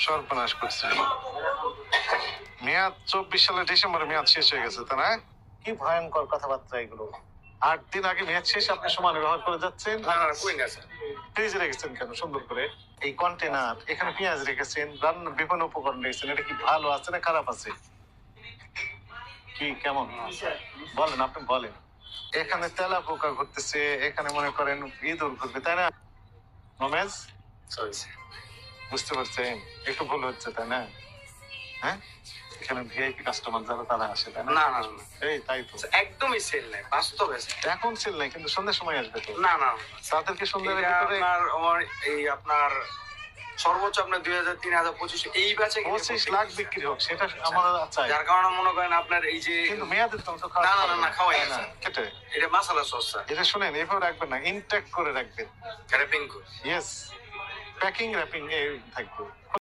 সর্বনাশ করছে। মেয়াদ 24 সালের ডিসেম্বরে মেয়াদ শেষ হয়ে গেছে, তাই না? কি ভয়ঙ্কর কথাবার্তা এগুলো। 8 দিন আগে মেয়াদ শেষ, আপনি সমান ব্যবহার করে যাচ্ছেন। ফ্রিজে রেখেছেন কেন সুন্দর করে? এই কন্টেনার, এখানে পেঁয়াজ রেখেছেন, রান্নার বিভিন্ন উপকরণ রেখেছেন, এটা কি ভালো আছে না খারাপ আছে? কি কেমন বলেন, আপনি বলেন। এখানে তেলা পোকা ঘুরতেছে, এখানে মনে করেন ইঁদুর ঘুরবে, তাই না? রমেশ, বুঝতে পারছেন একটু ভুল হচ্ছে, তাই না? হ্যাঁ, এখানে ভিআইপি কাস্টমার যারা তারা আসে, তাই না? না না এই তাই তো, একদমই সেল নাই, বাস্তবে এখন সেল নাই, কিন্তু সন্ধ্যার সময় আসবে তো। না না তাদেরকে সন্ধ্যার এটা ভিতরে আমার এই আপনার সর্বোচ্চ আপনার 2000 3025 এই ব্যাচে 25 লাখ বিক্রি হোক, সেটা আমরা চাই। যার কারণে মনে করেন আপনার এই যে কিন্তু মেয়াদের তো খাওয়া না না না খাওয়াই না, না কেটে এটা মশলা সস এটা শুনেন, এভাবে রাখবেন না, ইনটেক করে রাখবেন। র্যাপিং করে ইয়েস, প্যাকিং র্যাপিং থাকবে।